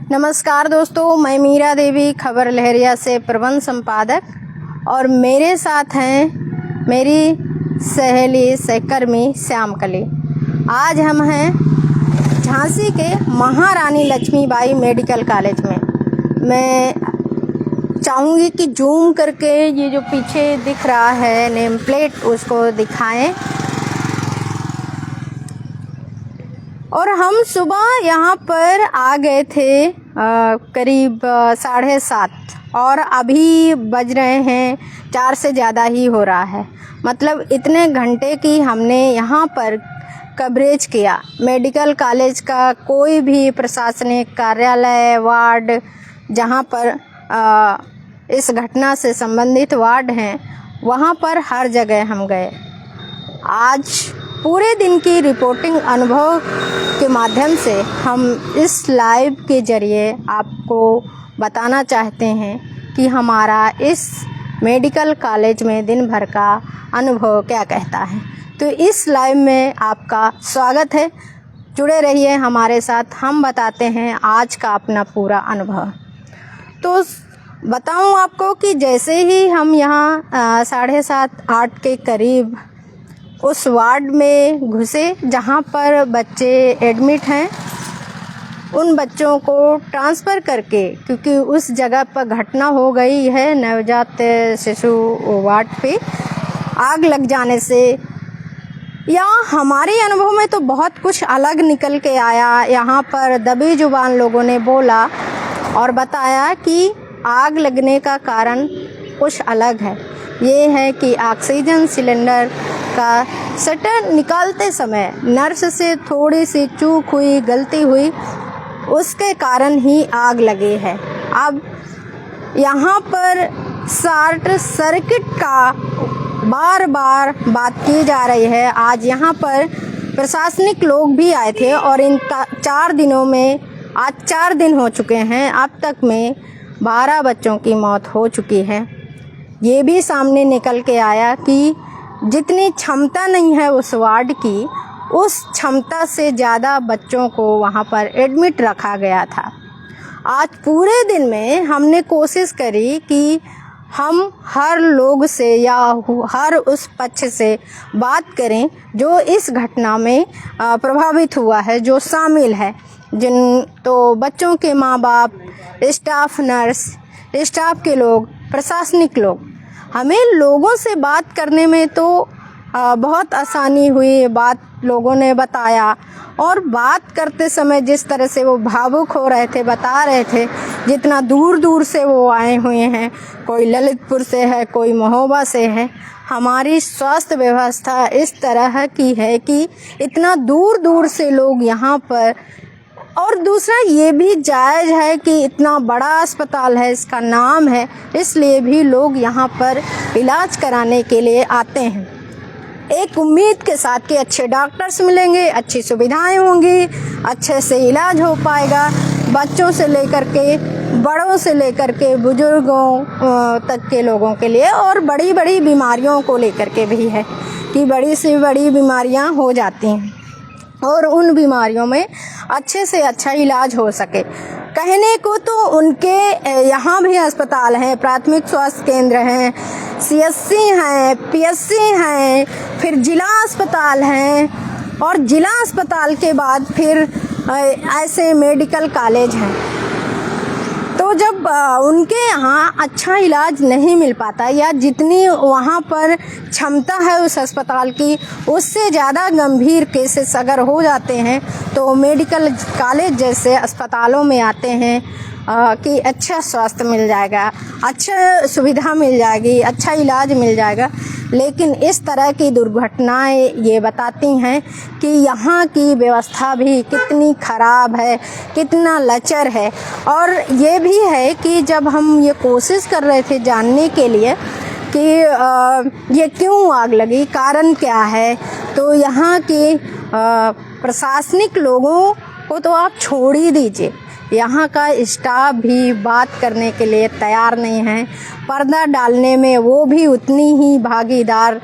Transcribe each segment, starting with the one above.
नमस्कार दोस्तों, मैं मीरा देवी खबर लहरिया से प्रबंध संपादक और मेरे साथ हैं मेरी सहेली सहकर्मी श्यामकली। आज हम हैं झांसी के महारानी लक्ष्मीबाई मेडिकल कॉलेज में। मैं चाहूँगी कि जूम करके ये जो पीछे दिख रहा है नेम प्लेट उसको दिखाएं। और हम सुबह यहाँ पर आ गए थे करीब 7:30 और अभी बज रहे हैं 4 से ज़्यादा ही हो रहा है। मतलब इतने घंटे की हमने यहाँ पर कवरेज किया। मेडिकल कॉलेज का कोई भी प्रशासनिक कार्यालय, वार्ड, जहाँ पर इस घटना से संबंधित वार्ड हैं, वहाँ पर हर जगह हम गए। आज पूरे दिन की रिपोर्टिंग अनुभव के माध्यम से हम इस लाइव के ज़रिए आपको बताना चाहते हैं कि हमारा इस मेडिकल कॉलेज में दिन भर का अनुभव क्या कहता है। तो इस लाइव में आपका स्वागत है। जुड़े रहिए हमारे साथ, हम बताते हैं आज का अपना पूरा अनुभव। तो बताऊं आपको कि जैसे ही हम यहाँ 7:30-8 के करीब उस वार्ड में घुसे जहाँ पर बच्चे एडमिट हैं, उन बच्चों को ट्रांसफ़र करके, क्योंकि उस जगह पर घटना हो गई है नवजात शिशु वार्ड पे आग लग जाने से, या हमारे अनुभव में तो बहुत कुछ अलग निकल के आया। यहाँ पर दबी जुबान लोगों ने बोला और बताया कि आग लगने का कारण कुछ अलग है। ये है कि ऑक्सीजन सिलेंडर का शटर निकालते समय नर्स से थोड़ी सी चूक हुई, गलती हुई, उसके कारण ही आग लगी है। अब यहाँ पर शॉर्ट सर्किट का बार बार बात की जा रही है। आज यहाँ पर प्रशासनिक लोग भी आए थे और इन 4 दिनों में, आज 4 दिन हो चुके हैं, अब तक में 12 बच्चों की मौत हो चुकी है। ये भी सामने निकल के आया कि जितनी क्षमता नहीं है उस वार्ड की, उस क्षमता से ज़्यादा बच्चों को वहाँ पर एडमिट रखा गया था। आज पूरे दिन में हमने कोशिश करी कि हम हर लोग से या हर उस पक्ष से बात करें जो इस घटना में प्रभावित हुआ है, जो शामिल है, जिन तो बच्चों के माँ बाप, स्टाफ नर्स, स्टाफ के लोग, प्रशासनिक लोग। हमें लोगों से बात करने में तो बहुत आसानी हुई। बात लोगों ने बताया और बात करते समय जिस तरह से वो भावुक हो रहे थे, बता रहे थे, जितना दूर दूर से वो आए हुए हैं, कोई ललितपुर से है, कोई महोबा से है। हमारी स्वास्थ्य व्यवस्था इस तरह की है कि इतना दूर दूर से लोग यहाँ पर, और दूसरा ये भी जायज़ है कि इतना बड़ा अस्पताल है, इसका नाम है, इसलिए भी लोग यहाँ पर इलाज कराने के लिए आते हैं, एक उम्मीद के साथ कि अच्छे डॉक्टर्स मिलेंगे, अच्छी सुविधाएं होंगी, अच्छे से इलाज हो पाएगा। बच्चों से लेकर के, बड़ों से लेकर के, बुजुर्गों तक के लोगों के लिए, और बड़ी बड़ी बीमारियों को लेकर के भी है कि बड़ी से बड़ी बीमारियां हो जाती हैं और उन बीमारियों में अच्छे से अच्छा इलाज हो सके। कहने को तो उनके यहाँ भी अस्पताल हैं, प्राथमिक स्वास्थ्य केंद्र हैं, CSC हैं, PSC हैं, फिर जिला अस्पताल हैं, और जिला अस्पताल के बाद फिर ऐसे मेडिकल कॉलेज हैं। तो जब उनके यहाँ अच्छा इलाज नहीं मिल पाता, या जितनी वहाँ पर क्षमता है उस अस्पताल की, उससे ज़्यादा गंभीर केसेस अगर हो जाते हैं, तो मेडिकल कॉलेज जैसे अस्पतालों में आते हैं कि अच्छा स्वास्थ्य मिल जाएगा, अच्छा सुविधा मिल जाएगी, अच्छा इलाज मिल जाएगा। लेकिन इस तरह की दुर्घटनाएं ये बताती हैं कि यहाँ की व्यवस्था भी कितनी ख़राब है, कितना लचर है। और ये भी है कि जब हम ये कोशिश कर रहे थे जानने के लिए कि ये क्यों आग लगी, कारण क्या है, तो यहाँ के प्रशासनिक लोगों को तो आप छोड़ ही दीजिए, यहाँ का स्टाफ भी बात करने के लिए तैयार नहीं है। पर्दा डालने में वो भी उतनी ही भागीदार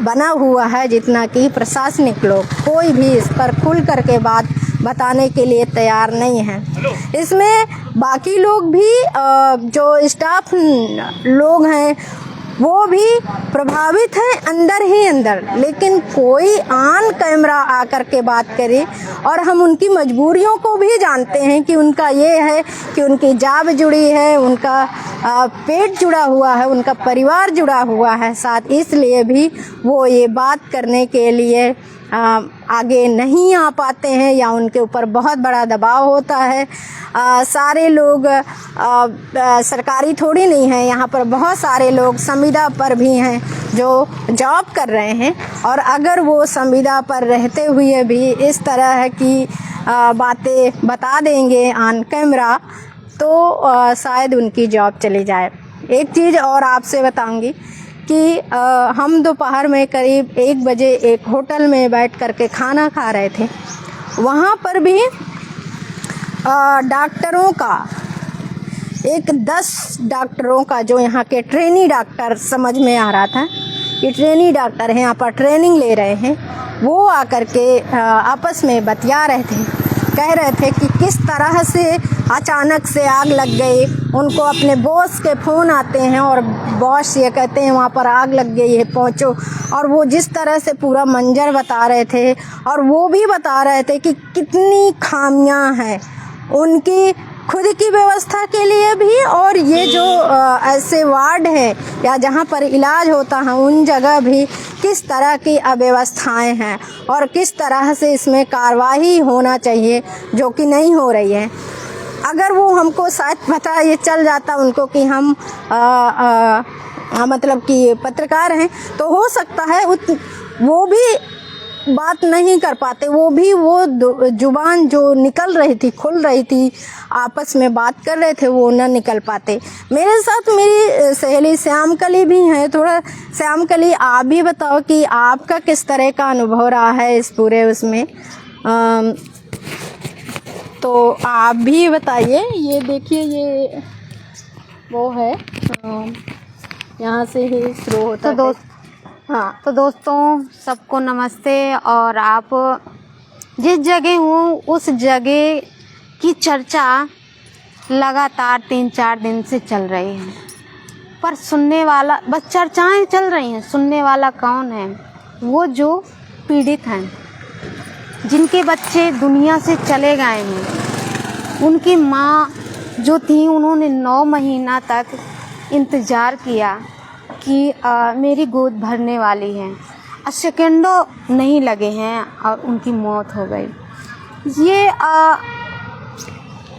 बना हुआ है जितना कि प्रशासनिक लोग। कोई भी इस पर खुल करके बात बताने के लिए तैयार नहीं हैं। इसमें बाकी लोग भी जो स्टाफ लोग हैं वो भी प्रभावित हैं अंदर ही अंदर, लेकिन कोई ऑन कैमरा आकर के बात करे। और हम उनकी मजबूरियों को भी जानते हैं कि उनका ये है कि उनकी जॉब जुड़ी है, उनका पेट जुड़ा हुआ है, उनका परिवार जुड़ा हुआ है साथ, इसलिए भी वो ये बात करने के लिए आगे नहीं आ पाते हैं या उनके ऊपर बहुत बड़ा दबाव होता है। सारे लोग सरकारी थोड़ी नहीं हैं, यहाँ पर बहुत सारे लोग संविदा पर भी हैं जो जॉब कर रहे हैं, और अगर वो संविदा पर रहते हुए भी इस तरह की बातें बता देंगे ऑन कैमरा तो शायद उनकी जॉब चली जाए। एक चीज़ और आपसे बताऊंगी कि हम दोपहर में करीब 1 बजे एक होटल में बैठ कर के खाना खा रहे थे। वहाँ पर भी डॉक्टरों का 10 डॉक्टरों का, जो यहाँ के ट्रेनी डॉक्टर समझ में आ रहा था कि ट्रेनी डॉक्टर हैं, यहाँ पर ट्रेनिंग ले रहे हैं, वो आकर के आपस में बतिया रहे थे, कह रहे थे कि किस तरह से अचानक से आग लग गई। उनको अपने बॉस के फ़ोन आते हैं और बॉस ये कहते हैं वहाँ पर आग लग गई है, पहुँचो। और वो जिस तरह से पूरा मंजर बता रहे थे, और वो भी बता रहे थे कि कितनी खामियां हैं उनकी खुद की व्यवस्था के लिए भी, और ये जो ऐसे वार्ड है या जहाँ पर इलाज होता है उन जगह भी किस तरह की अव्यवस्थाएं हैं और किस तरह से इसमें कार्रवाई होना चाहिए, जो कि नहीं हो रही है। अगर वो हमको शायद पता ये चल जाता उनको कि हम मतलब कि पत्रकार हैं, तो हो सकता है वो भी बात नहीं कर पाते, वो भी वो जुबान जो निकल रही थी, खुल रही थी, आपस में बात कर रहे थे, वो न निकल पाते। मेरे साथ मेरी सहेली श्यामकली भी हैं। थोड़ा श्यामकली, आप भी बताओ कि आपका किस तरह का अनुभव रहा है इस पूरे उसमें, तो आप भी बताइए। ये देखिए, ये वो है, यहाँ से ही शुरू होता है। हाँ, तो दोस्तों सबको नमस्ते। और आप जिस जगह हो उस जगह की चर्चा लगातार 3-4 दिन से चल रही है, पर सुनने वाला, बस चर्चाएं चल रही हैं, सुनने वाला कौन है? वो जो पीड़ित हैं, जिनके बच्चे दुनिया से चले गए हैं। उनकी माँ जो थी, उन्होंने 9 महीना तक इंतज़ार किया कि मेरी गोद भरने वाली है, सेकंडों नहीं लगे हैं और उनकी मौत हो गई।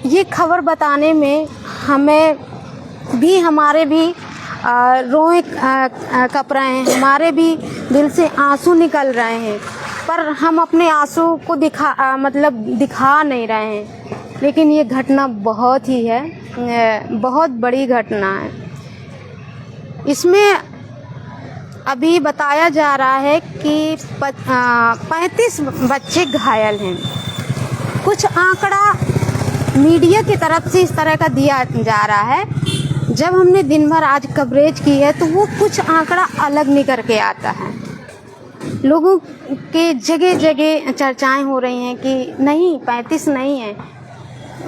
ये खबर बताने में हमें भी, हमारे भी रोए कप रहे हैं, हमारे भी दिल से आंसू निकल रहे हैं, पर हम अपने आंसू को दिखा नहीं रहे हैं। लेकिन ये घटना बहुत ही है, बहुत बड़ी घटना है। इसमें अभी बताया जा रहा है कि 35 बच्चे घायल हैं। कुछ आंकड़ा मीडिया की तरफ से इस तरह का दिया जा रहा है। जब हमने दिन भर आज कवरेज की है तो वो कुछ आंकड़ा अलग निकल के आता है। लोगों के जगह जगह चर्चाएं हो रही हैं कि नहीं, 35 नहीं है,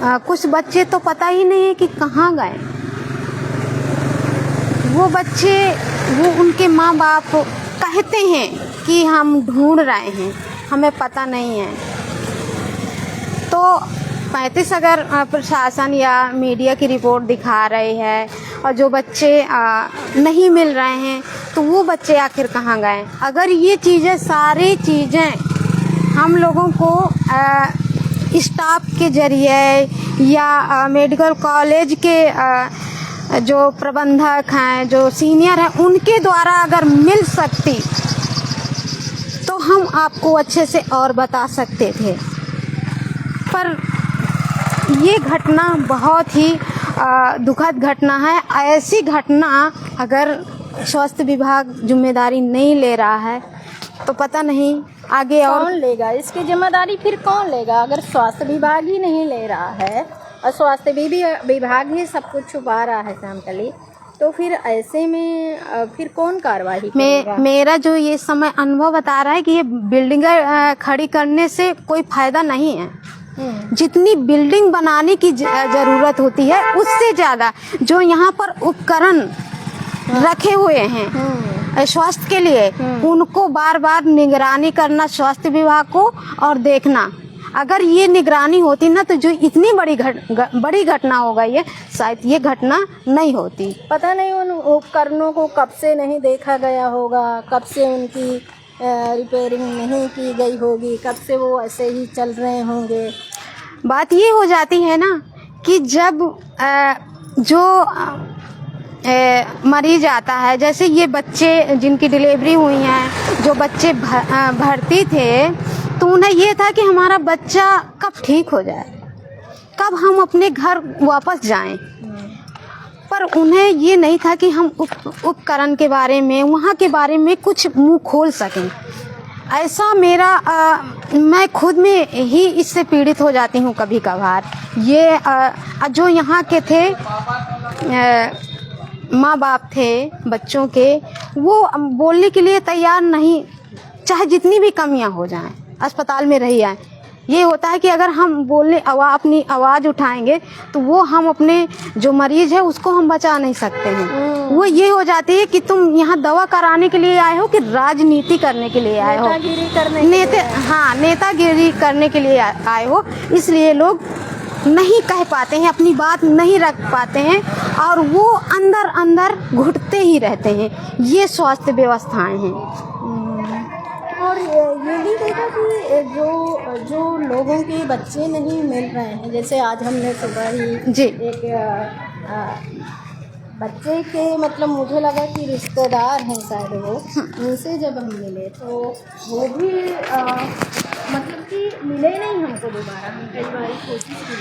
कुछ बच्चे तो पता ही नहीं है कि कहाँ गए। वो बच्चे, वो उनके माँ बाप कहते हैं कि हम ढूंढ रहे हैं, हमें पता नहीं है। तो 35 अगर प्रशासन या मीडिया की रिपोर्ट दिखा रही है और जो बच्चे नहीं मिल रहे हैं, तो वो बच्चे आखिर कहाँ गए? अगर ये चीज़ें, सारी चीज़ें हम लोगों को स्टाफ के जरिए या मेडिकल कॉलेज के जो प्रबंधक हैं, जो सीनियर हैं, उनके द्वारा अगर मिल सकती तो हम आपको अच्छे से और बता सकते थे। पर ये घटना बहुत ही दुखद घटना है। ऐसी घटना अगर स्वास्थ्य विभाग जिम्मेदारी नहीं ले रहा है तो पता नहीं आगे और कौन लेगा इसकी जिम्मेदारी? फिर कौन लेगा? अगर स्वास्थ्य विभाग ही नहीं ले रहा है और स्वास्थ्य विभाग ही सब कुछ छुपा रहा है श्यामकली, तो फिर ऐसे में फिर कौन कार्रवाई करेगा? मेरा जो ये समय अनुभव बता रहा है कि ये बिल्डिंग खड़ी करने से कोई फायदा नहीं है। जितनी बिल्डिंग बनाने की जरूरत होती है उससे ज़्यादा जो यहाँ पर उपकरण रखे हुए हैं स्वास्थ्य के लिए, उनको बार बार निगरानी करना स्वास्थ्य विभाग को और देखना। अगर ये निगरानी होती ना तो जो इतनी बड़ी घटना हो गई है शायद ये घटना नहीं होती। पता नहीं उन उपकरणों को कब से नहीं देखा गया होगा, कब से उनकी रिपेयरिंग नहीं की गई होगी, कब से वो ऐसे ही चल रहे होंगे। बात ये हो जाती है ना कि जब जो मरीज आता है, जैसे ये बच्चे जिनकी डिलीवरी हुई हैं, जो बच्चे भर्ती थे, तो उन्हें ये था कि हमारा बच्चा कब ठीक हो जाए, कब हम अपने घर वापस जाएं। पर उन्हें ये नहीं था कि हम उपकरण के बारे में, वहाँ के बारे में कुछ मुंह खोल सकें। ऐसा मेरा मैं खुद में ही इससे पीड़ित हो जाती हूँ कभी कभार। ये जो यहाँ के थे माँ बाप थे बच्चों के, वो बोलने के लिए तैयार नहीं, चाहे जितनी भी कमियाँ हो जाएं, अस्पताल में रही आए। ये होता है कि अगर हम अपनी आवाज़ उठाएंगे तो वो हम अपने जो मरीज है उसको हम बचा नहीं सकते हैं। वो ये हो जाती है कि तुम यहाँ दवा कराने के लिए आए हो कि राजनीति करने के लिए आए हो, नेतागिरी करने के लिए आए हो। इसलिए लोग नहीं कह पाते हैं, अपनी बात नहीं रख पाते हैं और वो अंदर अंदर घुटते ही रहते हैं। ये स्वास्थ्य व्यवस्थाएं हैं। और ये भी देखा कि जो लोगों के बच्चे नहीं मिल रहे हैं, जैसे आज हमने सुबह ही जी एक बच्चे के मतलब मुझे लगा कि रिश्तेदार हैं शायद वो, उनसे जब हम मिले तो वो भी मतलब कि मिले नहीं हमको दोबारा। हम कई बार कोशिश की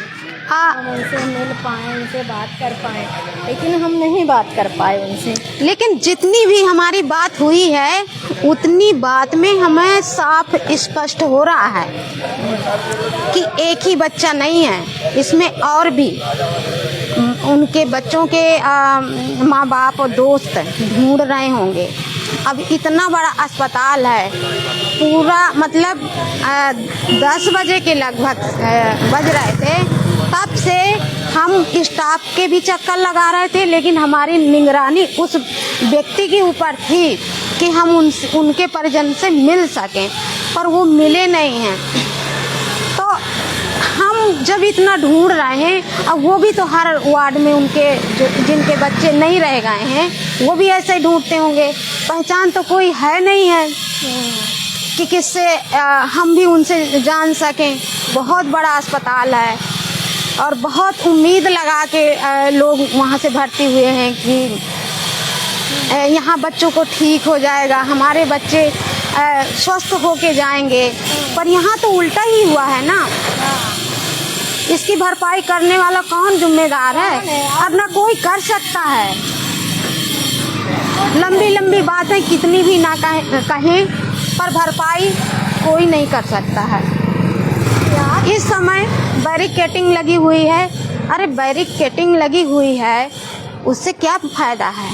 हम उनसे मिल पाएँ, उनसे बात कर पाएँ, लेकिन हम नहीं बात कर पाए उनसे। लेकिन जितनी भी हमारी बात हुई है उतनी बात में हमें साफ स्पष्ट हो रहा है कि एक ही बच्चा नहीं है, इसमें और भी उनके बच्चों के माँ बाप और दोस्त ढूंढ रहे होंगे। अब इतना बड़ा अस्पताल है, पूरा मतलब 10 बजे के लगभग बज रहे थे, तब से हम स्टाफ के भी चक्कर लगा रहे थे, लेकिन हमारी निगरानी उस व्यक्ति के ऊपर थी कि हम उनके परिजन से मिल सकें, पर वो मिले नहीं हैं। तो हम जब इतना ढूंढ रहे हैं, अब वो भी तो हर वार्ड में उनके जिनके बच्चे नहीं रह गए हैं वो भी ऐसे ही ढूंढते होंगे। पहचान तो कोई है नहीं है कि किससे हम भी उनसे जान सकें। बहुत बड़ा अस्पताल है और बहुत उम्मीद लगा के लोग वहाँ से भर्ती हुए हैं कि यहाँ बच्चों को ठीक हो जाएगा, हमारे बच्चे स्वस्थ होके जाएंगे। पर यहाँ तो उल्टा ही हुआ है ना। इसकी भरपाई करने वाला कौन जिम्मेदार है? अब ना कोई कर सकता है। लंबी लंबी बातें कितनी भी ना कहें, पर भरपाई कोई नहीं कर सकता है। इस समय बैरिकेडिंग लगी हुई है। अरे बैरिकेडिंग लगी हुई है, उससे क्या फायदा है?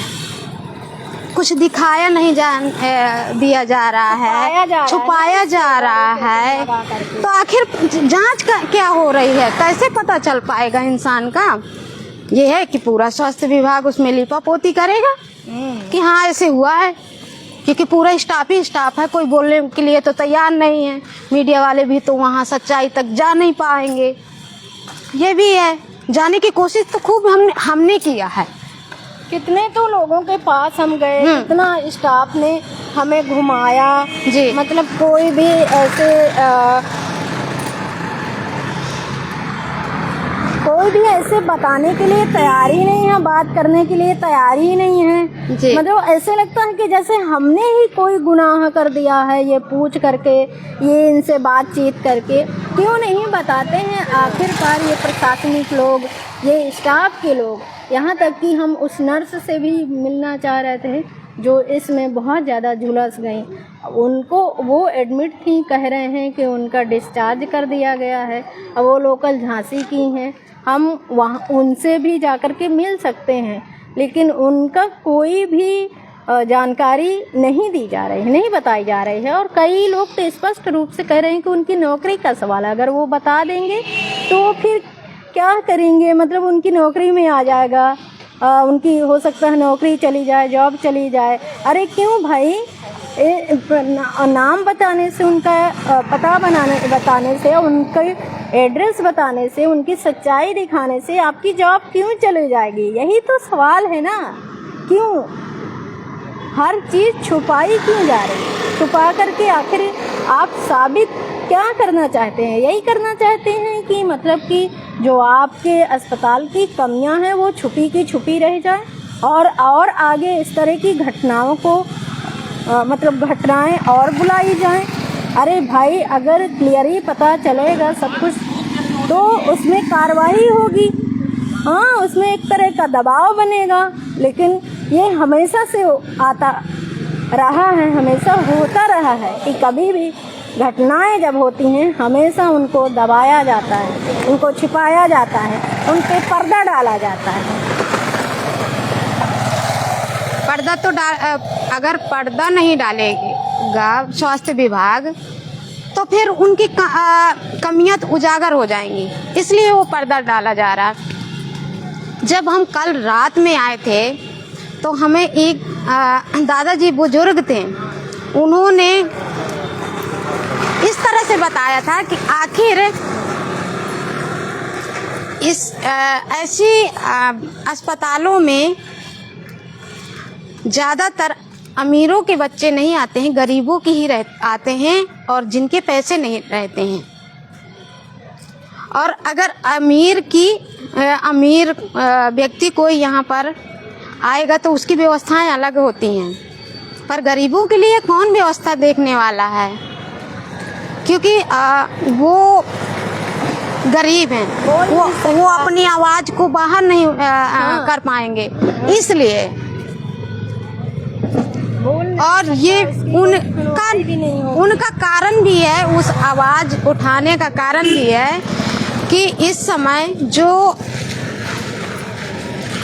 कुछ दिखाया नहीं दिया जा रहा है, छुपाया जा रहा है। तो आखिर जांच क्या हो रही है, कैसे पता चल पाएगा इंसान का? ये है कि पूरा स्वास्थ्य विभाग उसमें लिपापोती करेगा कि हाँ ऐसे हुआ है, क्योंकि पूरा स्टाफ ही स्टाफ है, कोई बोलने के लिए तो तैयार नहीं है। मीडिया वाले भी तो वहाँ सच्चाई तक जा नहीं पाएंगे। ये भी है, जाने की कोशिश तो खूब हमने किया है। कितने तो लोगों के पास हम गए, कितना स्टाफ ने हमें घुमाया जी। मतलब कोई भी ऐसे बताने के लिए तैयार ही नहीं है, बात करने के लिए तैयार ही नहीं है जी। मतलब ऐसे लगता है कि जैसे हमने ही कोई गुनाह कर दिया है। ये पूछ करके, ये इनसे बातचीत करके क्यों नहीं बताते हैं? आखिरकार ये प्रशासनिक लोग, ये स्टाफ के लोग, यहाँ तक कि हम उस नर्स से भी मिलना चाह रहे थे जो इसमें बहुत ज़्यादा झुलस गई। उनको वो एडमिट थी, कह रहे हैं कि उनका डिस्चार्ज कर दिया गया है। अब वो लोकल झांसी की हैं, हम वहाँ उनसे भी जाकर के मिल सकते हैं, लेकिन उनका कोई भी जानकारी नहीं दी जा रही है, नहीं बताई जा रही है। और कई लोग तो स्पष्ट रूप से कह रहे हैं कि उनकी नौकरी का सवाल है, अगर वो बता देंगे तो फिर क्या करेंगे, मतलब उनकी नौकरी में आ जाएगा, उनकी हो सकता है नौकरी चली जाए, जॉब चली जाए। अरे क्यों भाई, नाम बताने से, उनका पता बताने से, उनके एड्रेस बताने से, उनकी सच्चाई दिखाने से आपकी जॉब क्यों चली जाएगी? यही तो सवाल है ना। क्यों हर चीज़ छुपाई क्यों जा रही है? छुपा करके आखिर आप साबित क्या करना चाहते हैं? यही करना चाहते हैं कि मतलब कि जो आपके अस्पताल की कमियां हैं वो छुपी की छुपी रह जाए, और आगे इस तरह की घटनाओं को मतलब घटनाएं और बुलाई जाएं। अरे भाई, अगर क्लियरली पता चलेगा सब कुछ तो उसमें कार्रवाई होगी, हाँ, उसमें एक तरह का दबाव बनेगा। लेकिन ये हमेशा से आता रहा है, हमेशा होता रहा है कि कभी भी घटनाएं जब होती हैं हमेशा उनको दबाया जाता है, उनको छिपाया जाता है, उन पे पर्दा डाला जाता है। पर्दा तो अगर पर्दा नहीं डालेगा स्वास्थ्य विभाग तो फिर उनकी कमियां तो उजागर हो जाएंगी, इसलिए वो पर्दा डाला जा रहा है। जब हम कल रात में आए थे तो हमें एक दादाजी बुजुर्ग थे, उन्होंने इस तरह से बताया था कि आखिर इस ऐसी अस्पतालों में ज़्यादातर अमीरों के बच्चे नहीं आते हैं, गरीबों के ही आते हैं और जिनके पैसे नहीं रहते हैं। और अगर अमीर व्यक्ति कोई यहाँ पर आएगा तो उसकी व्यवस्थाएं अलग होती हैं, पर गरीबों के लिए कौन व्यवस्था देखने वाला है? क्योंकि वो गरीब हैं, वो अपनी आवाज़ को बाहर नहीं कर पाएंगे, इसलिए। और ये उनका कारण भी है, उस आवाज़ उठाने का कारण भी है कि इस समय जो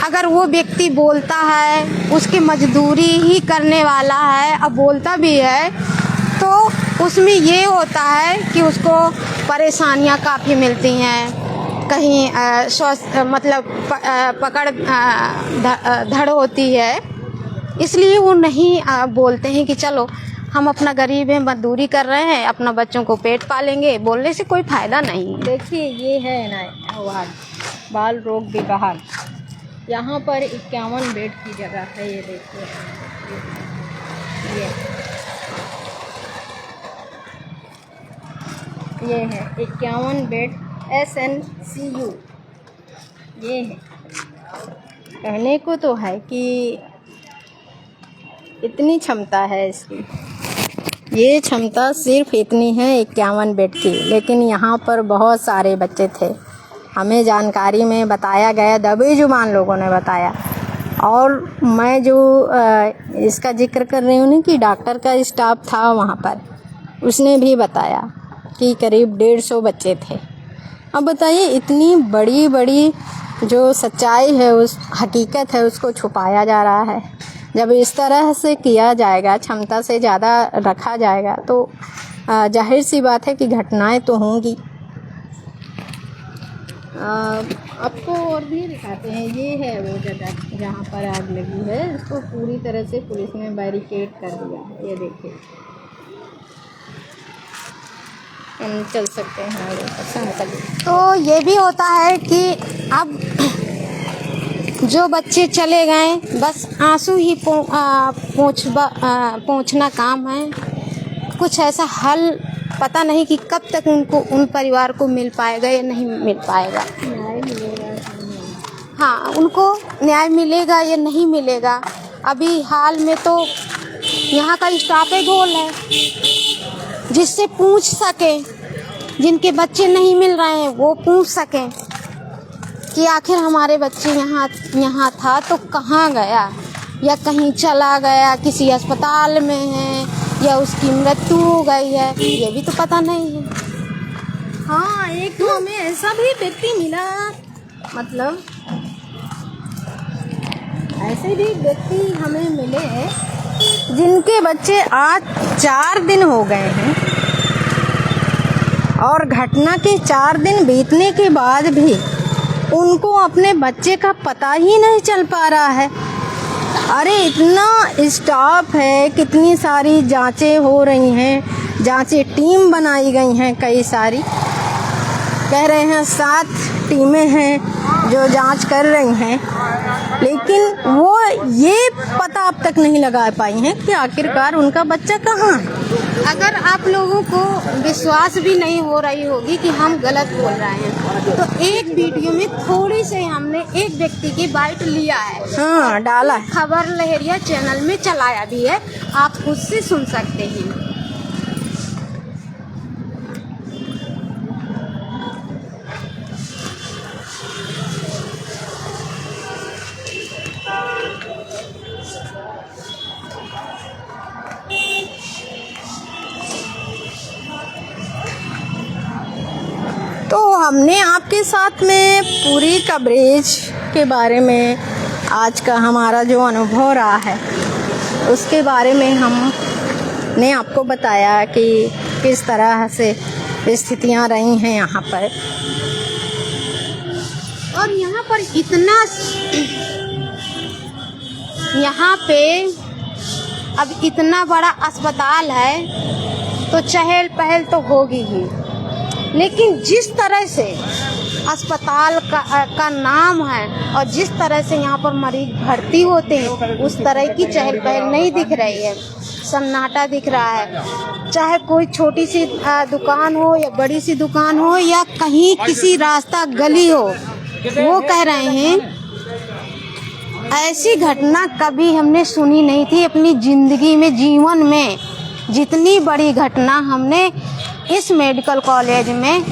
अगर वो व्यक्ति बोलता है, उसकी मजदूरी ही करने वाला है, अब बोलता भी है तो उसमें ये होता है कि उसको परेशानियां काफ़ी मिलती हैं, कहीं स्वास्थ्य मतलब पकड़ धड़ होती है, इसलिए वो नहीं बोलते हैं कि चलो हम अपना गरीब हैं, मजदूरी कर रहे हैं, अपना बच्चों को पेट पालेंगे। बोलने से कोई फ़ायदा नहीं। देखिए, ये है ना वार्ड बाल रोग विभाग, यहाँ पर 51 बेड की जगह है। ये देखिए, ये है 51 बेड SNCU। ये है, कहने को तो है कि इतनी क्षमता है इसकी, ये क्षमता सिर्फ इतनी है 51 बेड की, लेकिन यहाँ पर बहुत सारे बच्चे थे। हमें जानकारी में बताया गया, दबे जुबान लोगों ने बताया। और मैं जो इसका जिक्र कर रही हूँ ना कि डॉक्टर का स्टाफ था वहाँ पर, उसने भी बताया कि करीब 150 बच्चे थे। अब बताइए, इतनी बड़ी बड़ी जो सच्चाई है, उस हकीकत है, उसको छुपाया जा रहा है। जब इस तरह से किया जाएगा, क्षमता से ज़्यादा रखा जाएगा, तो जाहिर सी बात है कि घटनाएं तो होंगी। आपको और भी दिखाते हैं। ये है वो जगह जहाँ पर आग लगी है, इसको पूरी तरह से पुलिस ने बैरिकेड कर दिया है। ये देखिए, हम चल सकते हैं। तो ये भी होता है कि अब जो बच्चे चले गए, बस आंसू ही पहुँचना काम है। कुछ ऐसा हल पता नहीं कि कब तक उन परिवार को मिल पाएगा या नहीं मिल पाएगा। न्याय मिलेगा, हाँ, उनको न्याय मिलेगा या नहीं मिलेगा। अभी हाल में तो यहाँ का स्टाफ गोल है, जिससे पूछ सके, जिनके बच्चे नहीं मिल रहे हैं वो पूछ सकें कि आखिर हमारे बच्चे यहाँ था तो कहाँ गया, या कहीं चला गया, किसी अस्पताल में है या उसकी मृत्यु हो गई है, ये भी तो पता नहीं है। हाँ, एक तो हमें ऐसा भी व्यक्ति मिला, मतलब ऐसे भी व्यक्ति हमें मिले हैं जिनके बच्चे आज 4 दिन हो गए हैं और घटना के 4 दिन बीतने के बाद भी उनको अपने बच्चे का पता ही नहीं चल पा रहा है। अरे इतना स्टाफ है, कितनी सारी जांचें हो रही हैं, जांचें टीम बनाई गई हैं, कई सारी कह रहे हैं 7 टीमें हैं जो जांच कर रही हैं, लेकिन वो ये पता अब तक नहीं लगा पाई हैं कि आखिरकार उनका बच्चा कहाँ है। अगर आप लोगों को विश्वास भी नहीं हो रही होगी कि हम गलत बोल रहे हैं, तो एक वीडियो में थोड़ी से हमने एक व्यक्ति की बाइट लिया है, हाँ डाला है। खबर लहरिया चैनल में चलाया भी है, आप खुद से सुन सकते हैं। तो हमने आपके साथ में पूरी कवरेज के बारे में आज का हमारा जो अनुभव रहा है उसके बारे में हमने आपको बताया कि किस तरह से स्थितियां रही हैं यहाँ पर। और यहाँ पर यहाँ पे अब इतना बड़ा अस्पताल है तो चहल पहल तो होगी ही, लेकिन जिस तरह से अस्पताल का नाम है और जिस तरह से यहाँ पर मरीज भर्ती होते हैं उस तरह की चहल पहल नहीं दिख रही है, सन्नाटा दिख रहा है। चाहे कोई छोटी सी दुकान हो या बड़ी सी दुकान हो या कहीं किसी रास्ता गली हो, वो कह रहे हैं ऐसी घटना कभी हमने सुनी नहीं थी अपनी ज़िंदगी में, जीवन में। जितनी बड़ी घटना हमने इस मेडिकल कॉलेज में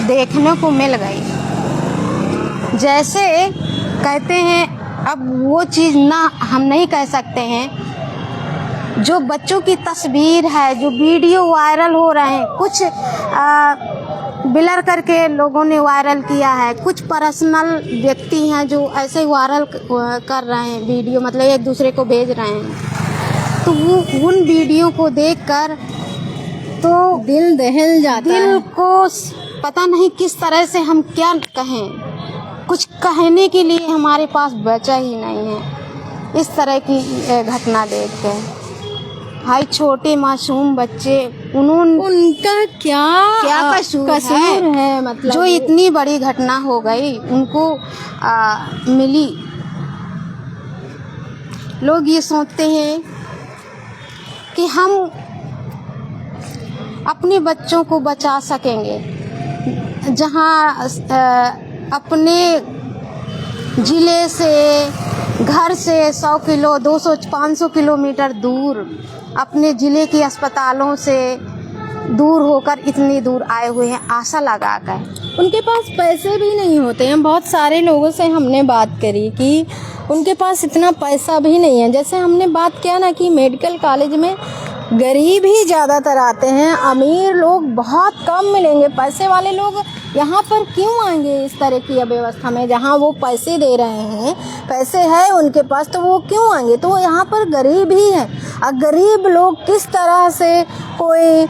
देखने को मिल गई। जैसे कहते हैं, अब वो चीज़ ना हम नहीं कह सकते हैं, जो बच्चों की तस्वीर है, जो वीडियो वायरल हो रहे हैं, कुछ ब्लर करके लोगों ने वायरल किया है, कुछ पर्सनल व्यक्ति हैं जो ऐसे वायरल कर रहे हैं वीडियो, मतलब एक दूसरे को भेज रहे हैं। तो वो उन वीडियो को देखकर तो दिल दहल जाता है। दिल को पता नहीं किस तरह से हम क्या कहें, कुछ कहने के लिए हमारे पास बचा ही नहीं है इस तरह की घटना देख के। भाई छोटे मासूम बच्चे, उनका क्या कसूर है मतलब जो इतनी बड़ी घटना हो गई उनको मिली। लोग ये सोचते हैं कि हम अपने बच्चों को बचा सकेंगे, जहाँ अपने ज़िले से, घर से 100 किलो 200-500 किलोमीटर दूर, अपने ज़िले के अस्पतालों से दूर होकर इतनी दूर आए हुए हैं आशा लगाकर। उनके पास पैसे भी नहीं होते हैं। बहुत सारे लोगों से हमने बात करी कि उनके पास इतना पैसा भी नहीं है। जैसे हमने बात किया ना कि मेडिकल कॉलेज में गरीब ही ज़्यादातर आते हैं, अमीर लोग बहुत कम मिलेंगे। पैसे वाले लोग यहाँ पर क्यों आएंगे इस तरह की व्यवस्था में, जहाँ वो पैसे दे रहे हैं, पैसे है उनके पास तो वो क्यों आएंगे। तो यहाँ पर गरीब ही है। और गरीब लोग किस तरह से, कोई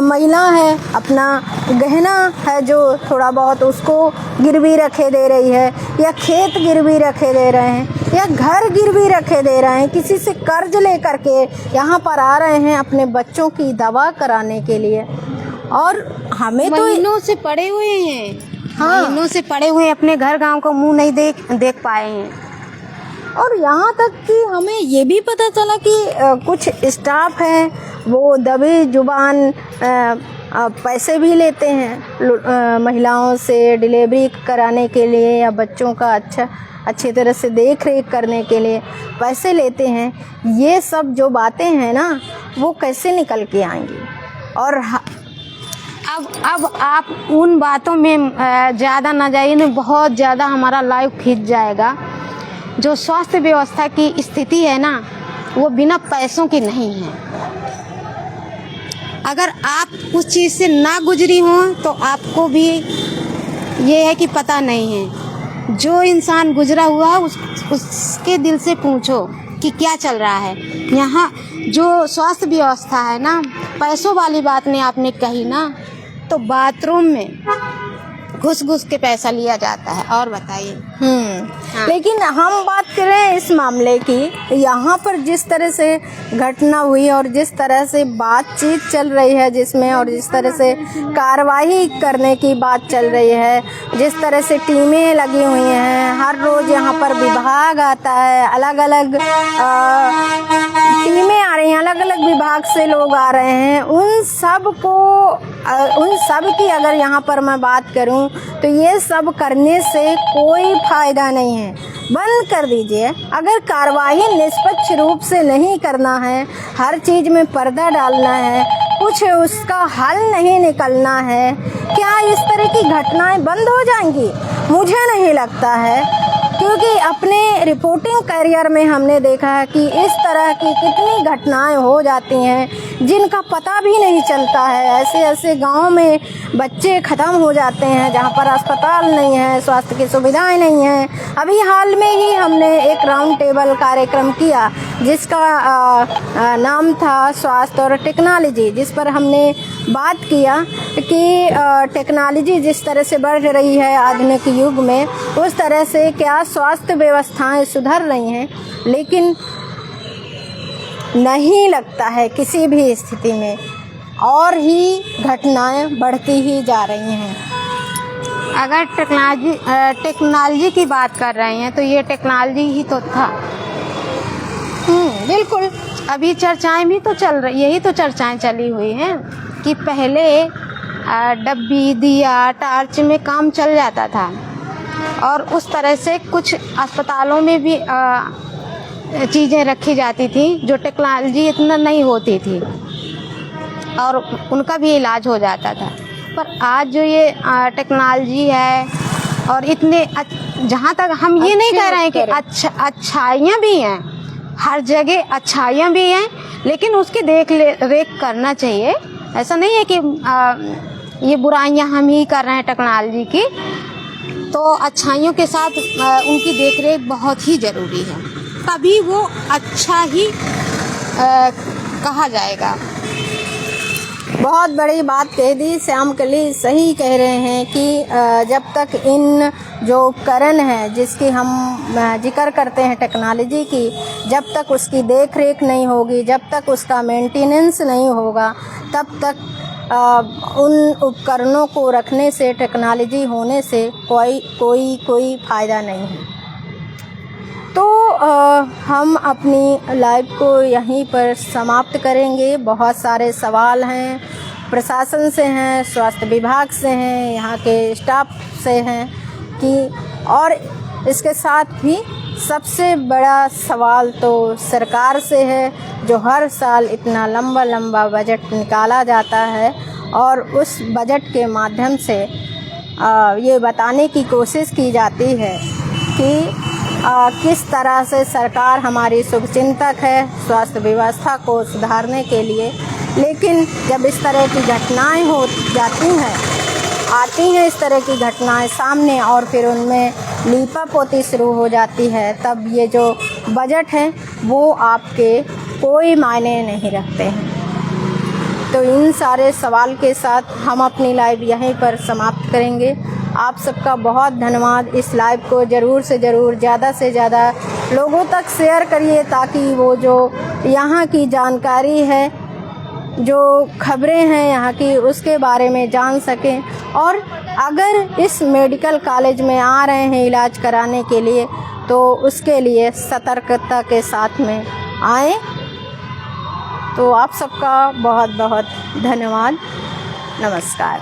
महिला है अपना गहना है जो थोड़ा बहुत उसको गिरवी रखे दे रही है, या खेत गिरवी रखे दे रहे हैं, या घर गिरवी रखे दे रहे हैं, किसी से कर्ज ले करके यहाँ पर आ रहे हैं अपने बच्चों की दवा कराने के लिए। और हमें तो महीनों से पड़े हुए हैं, हाँ, महीनों से पड़े हुए अपने घर गांव को मुंह नहीं देख पाए हैं। और यहाँ तक कि हमें ये भी पता चला कि कुछ स्टाफ है वो दबी जुबान पैसे भी लेते हैं महिलाओं से डिलीवरी कराने के लिए या बच्चों का अच्छी तरह से देख रेख करने के लिए पैसे लेते हैं। ये सब जो बातें हैं ना, वो कैसे निकल के आएंगी। और अब आप उन बातों में ज़्यादा ना जाइए, नहीं बहुत ज़्यादा हमारा लाइव खींच जाएगा। जो स्वास्थ्य व्यवस्था की स्थिति है ना, वो बिना पैसों की नहीं है। अगर आप उस चीज़ से ना गुजरी हों तो आपको भी ये है कि पता नहीं है। जो इंसान गुजरा हुआ है उसके दिल से पूछो कि क्या चल रहा है। यहाँ जो स्वास्थ्य व्यवस्था है ना, पैसों वाली बात नहीं आपने कही ना, तो बाथरूम में घुस घुस के पैसा लिया जाता है। और बताइए। हाँ। लेकिन हम बात करें इस मामले की, यहाँ पर जिस तरह से घटना हुई और जिस तरह से बातचीत चल रही है जिसमें, और जिस तरह से कार्रवाई करने की बात चल रही है, जिस तरह से टीमें लगी हुई हैं, हर रोज़ यहाँ पर विभाग आता है, अलग अलग टीमें आ रही हैं, अलग अलग विभाग से लोग आ रहे हैं, उन सब की अगर यहाँ पर मैं बात करूँ तो ये सब करने से कोई फायदा नहीं है। बंद कर दीजिए। अगर कार्रवाई निष्पक्ष रूप से नहीं करना है, हर चीज़ में पर्दा डालना है, कुछ उसका हल नहीं निकलना है, क्या इस तरह की घटनाएं बंद हो जाएंगी? मुझे नहीं लगता है, क्योंकि अपने रिपोर्टिंग करियर में हमने देखा है कि इस तरह की कितनी घटनाएं हो जाती हैं जिनका पता भी नहीं चलता है। ऐसे ऐसे गांव में बच्चे ख़त्म हो जाते हैं जहां पर अस्पताल नहीं है, स्वास्थ्य की सुविधाएं नहीं हैं। अभी हाल में ही हमने एक राउंड टेबल कार्यक्रम किया जिसका नाम था स्वास्थ्य और टेक्नोलॉजी, जिस पर हमने बात किया कि टेक्नोलॉजी जिस तरह से बढ़ रही है आधुनिक युग में, उस तरह से क्या स्वास्थ्य व्यवस्थाएं सुधर रही हैं। लेकिन नहीं लगता है किसी भी स्थिति में, और ही घटनाएं बढ़ती ही जा रही हैं। अगर टेक्नोलॉजी की बात कर रहे हैं तो ये टेक्नोलॉजी ही तो था। बिल्कुल। अभी चर्चाएं भी तो चल रही, यही तो चर्चाएं चली हुई हैं कि पहले डब्बी, दिया, टार्च में काम चल जाता था, और उस तरह से कुछ अस्पतालों में भी चीज़ें रखी जाती थी जो टेक्नोलॉजी इतना नहीं होती थी, और उनका भी इलाज हो जाता था। पर आज जो ये टेक्नोलॉजी है, और इतने जहाँ तक हम ये नहीं कह रहे हैं कि अच्छाइयाँ भी हैं, हर जगह अच्छाइयाँ भी हैं, लेकिन उसकी देख रेख करना चाहिए। ऐसा नहीं है कि ये बुराइयाँ हम ही कर रहे हैं टेक्नोलॉजी की, तो अच्छाइयों के साथ उनकी देख रेख बहुत ही ज़रूरी है, तभी वो अच्छा ही कहा जाएगा। बहुत बड़ी बात कह दी श्याम कली, सही कह रहे हैं कि जब तक इन जो उपकरण हैं जिसकी हम जिक्र करते हैं टेक्नोलॉजी की, जब तक उसकी देख रेख नहीं होगी, जब तक उसका मेंटेनेंस नहीं होगा, तब तक उन उपकरणों को रखने से, टेक्नोलॉजी होने से कोई फ़ायदा नहीं है। तो हम अपनी लाइव को यहीं पर समाप्त करेंगे। बहुत सारे सवाल हैं, प्रशासन से हैं, स्वास्थ्य विभाग से हैं, यहाँ के स्टाफ से हैं कि, और इसके साथ भी सबसे बड़ा सवाल तो सरकार से है, जो हर साल इतना लंबा बजट निकाला जाता है और उस बजट के माध्यम से ये बताने की कोशिश की जाती है कि किस तरह से सरकार हमारी शुभचिंतक है स्वास्थ्य व्यवस्था को सुधारने के लिए। लेकिन जब इस तरह की घटनाएं हो जाती हैं, आती हैं इस तरह की घटनाएं सामने, और फिर उनमें लीपापोती शुरू हो जाती है, तब ये जो बजट है वो आपके कोई मायने नहीं रखते हैं। तो इन सारे सवाल के साथ हम अपनी लाइव यहीं पर समाप्त करेंगे। आप सबका बहुत धन्यवाद। इस लाइव को ज़रूर से ज़रूर ज़्यादा से ज़्यादा लोगों तक शेयर करिए, ताकि वो जो यहाँ की जानकारी है, जो खबरें हैं यहाँ की, उसके बारे में जान सकें। और अगर इस मेडिकल कॉलेज में आ रहे हैं इलाज कराने के लिए, तो उसके लिए सतर्कता के साथ में आएँ। तो आप सबका बहुत बहुत धन्यवाद। नमस्कार।